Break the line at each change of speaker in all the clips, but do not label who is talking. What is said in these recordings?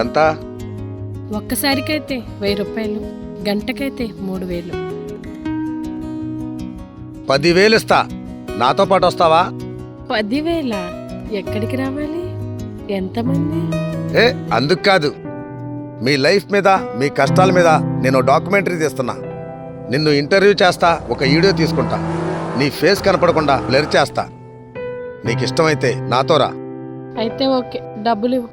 ఎంత?
ఒక్కసారికైతే 1000 రూపాయలు, గంటకైతే 3000.
10,000 ఇస్తా, నాతో పాటు వస్తావా?
10,000? ఎక్కడికి రావాలి? ఎంతమంది?
అందుకు కాదు, మీ లైఫ్ మీద, మీ కష్టాల మీద నేను డాక్యుమెంటరీ తీస్తున్నా. నిన్ను ఇంటర్వ్యూ చేస్తా, ఒక వీడియో తీసుకుంటా, నీ ఫేస్ కనపడకుండా బ్లర్ చేస్తా. నీకు ఇష్టమైతే నాతో రా.
అయితే ఓకే, డబ్బులు ఇవ్వు.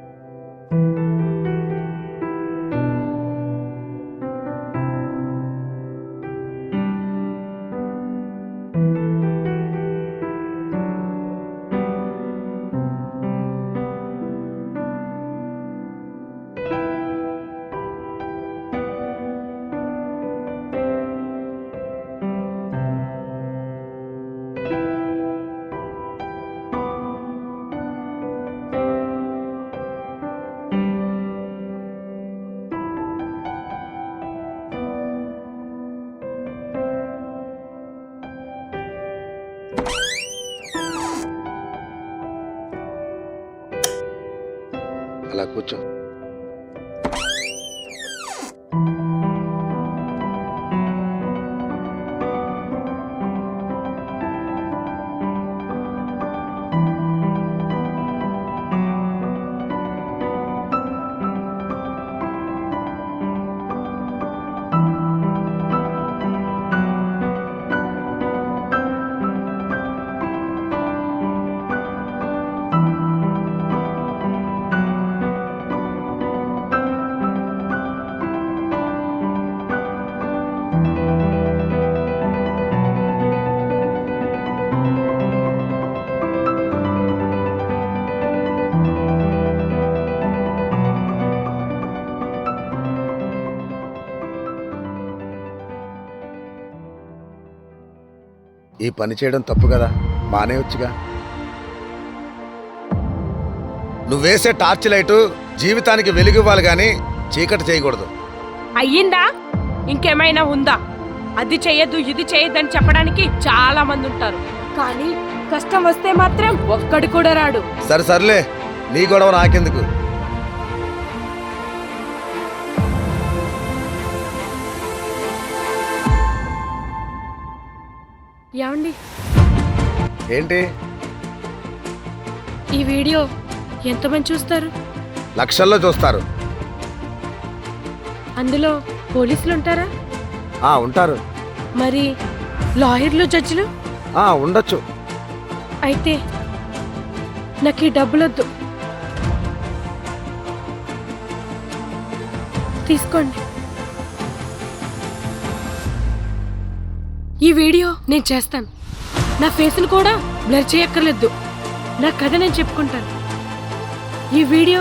అలా కూర్చో. ఈ పని చేయడం తప్పు కదా, మానేయొచ్చుగా. నువ్వేసే టార్చ్ లైటు జీవితానికి వెలుగివ్వాలి గాని చీకటి చేయకూడదు.
అయ్యిందా? ఇంకేమైనా ఉందా? అది చెయ్యద్దు, ఇది చెయ్యద్దని చెప్పడానికి చాలా మంది ఉంటారు, కానీ కష్టం వస్తే మాత్రం ఒక్కడు కూడా రాడు.
సర్లే, నీ గొడవ నాకెందుకు.
ఏమండి,
ఏంటి?
ఈ వీడియో ఎంతమంది చూస్తారు?
లక్షల్లో చూస్తారు.
అందులో పోలీసులు ఉంటారా?
ఉంటారు.
మరి లాయర్లు, జడ్జిలు?
ఉండొచ్చు.
అయితే నాకు ఈ డబ్బులొద్దు, తీసుకోండి. ఈ వీడియో నేను చేస్తాను. నా ఫేస్ను కూడా బ్లర్ చేయక్కర్లేదు. నా కథ నేను చెప్పుకుంటాను. ఈ వీడియో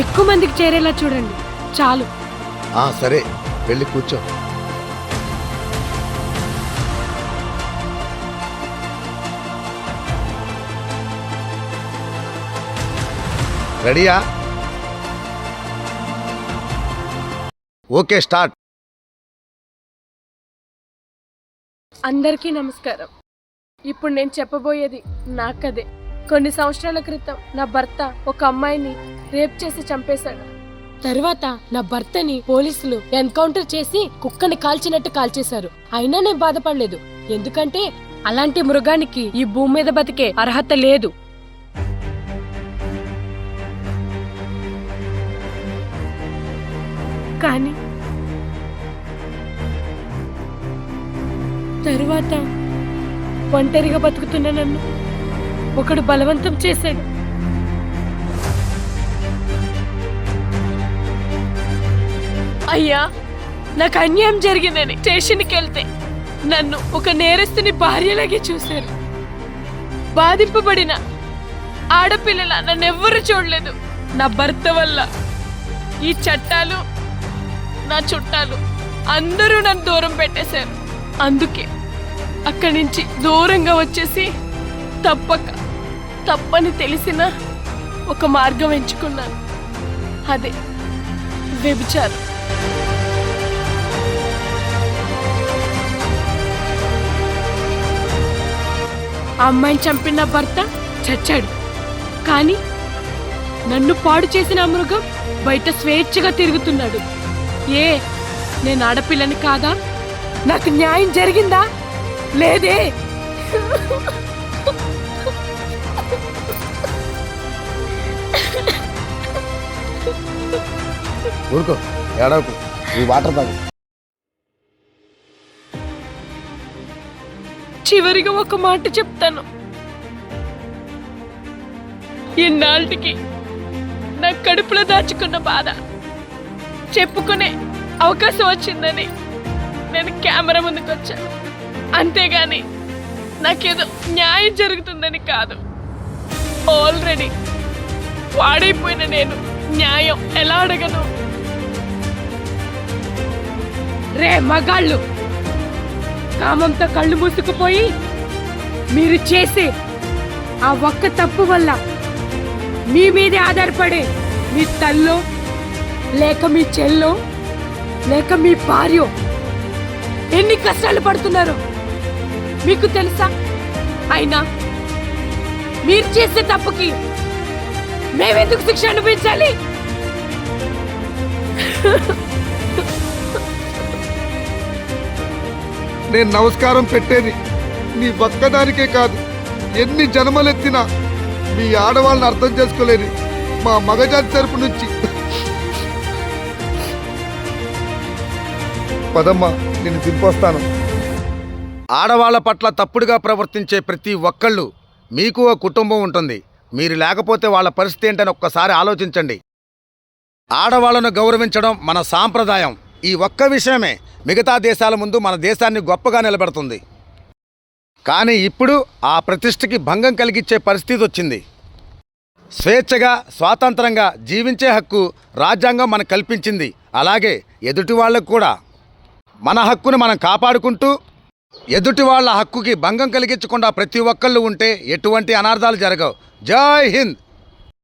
ఎక్కువ మందికి చేరేలా చూడండి, చాలు.
సరే, వెళ్ళి కూర్చో. రెడీయా? Okay, start.
అందరికీ నమస్కారం. ఇప్పుడు నేను చెప్పబోయేది నా కథే. కొన్ని సంవత్సరాల క్రితం నా భర్త ఒక అమ్మాయిని రేప్ చేసి చంపేశాడు. తరువాత నా భర్తని పోలీసులు ఎన్కౌంటర్ చేసి కుక్కని కాల్చినట్టు కాల్చేశారు. అయినా నేను బాధపడలేదు, ఎందుకంటే అలాంటి మృగానికి ఈ భూమి మీద బతికే అర్హత లేదు. కానీ తరువాత ఒంటరిగా బతుకుతున్న నన్ను ఒకడు బలవంతం చేశాడు. అయ్యా, నాకు అన్యాయం జరిగిందని స్టేషన్కి వెళ్తే నన్ను ఒక నేరస్తుని భార్యలాగే చూశారు. బాధింపబడిన ఆడపిల్లల నన్నెవ్వరూ చూడలేదు. నా భర్త వల్ల ఈ చట్టాలు, నా చుట్టాలు అందరూ నన్ను దూరం పెట్టేశారు. అందుకే అక్కడి నుంచి దూరంగా వచ్చేసి తప్పని తెలిసిన ఒక మార్గం ఎంచుకున్నాను. అదే వ్యభిచారం. ఆ అమ్మాయిని చంపిన భర్త చచ్చాడు, కానీ నన్ను పాడు చేసిన మృగం బయట స్వేచ్ఛగా తిరుగుతున్నాడు. ఏ నేను ఆడపిల్లని కాదా? నాకు న్యాయం జరిగిందా? లేదే.
ఊరుకో, ఏడవకు, ఈ వాటర్ తాగు.
చివరిగా ఒక మాట చెప్తాను. ఇన్నాళ్ళకి నా కడుపులో దాచుకున్న బాధ చెప్పుకునే అవకాశం వచ్చిందని నేను కెమెరా ముందుకు వచ్చాను. అంతేగాని నాకేదో న్యాయం జరుగుతుందని కాదు. ఆల్రెడీ వాడైపోయిన నేను న్యాయం ఎలా అడగను? రే మగాళ్ళు, కామంతో కళ్ళు మూసుకుపోయి మీరు చేసే ఆ ఒక్క తప్పు వల్ల మీ మీదే ఆధారపడే మీ తల్లో లేక మీ చెల్లో లేక మీ భార్యో ఎన్ని కష్టాలు పడుతున్నారో మీకు తెలుసా? అయినా మీరు చేసే తప్పుకి మేమెందుకు శిక్ష అనిపించాలి?
నేను నమస్కారం పెట్టేది నీ ఒక్కదానికే కాదు, ఎన్ని జన్మలెత్తినా మీ ఆడవాళ్ళని అర్థం చేసుకోలేని మా మగజాతి తరపు నుంచి. పదమ్మా, నేను దింపొస్తాను.
ఆడవాళ్ల పట్ల తప్పుడుగా ప్రవర్తించే ప్రతి ఒక్కళ్ళు మీకు ఓ కుటుంబం ఉంటుంది. మీరు లేకపోతే వాళ్ళ పరిస్థితి ఏంటని ఒక్కసారి ఆలోచించండి. ఆడవాళ్లను గౌరవించడం మన సాంప్రదాయం. ఈ ఒక్క విషయమే మిగతా దేశాల ముందు మన దేశాన్ని గొప్పగా నిలబెడుతుంది. కానీ ఇప్పుడు ఆ ప్రతిష్టకి భంగం కలిగించే పరిస్థితి వచ్చింది. స్వేచ్ఛగా స్వాతంత్రంగా జీవించే హక్కు రాజ్యాంగం మనకు కల్పించింది. అలాగే ఎదుటి వాళ్ళకు కూడా మన హక్కును మనం కాపాడుకుంటూ ఎదుటి వాళ్ళ హక్కుకి భంగం కలిగించకుండా ప్రతి ఒక్కళ్ళు ఉంటే ఎటువంటి అనార్థాలు జరగవు. జై హింద్.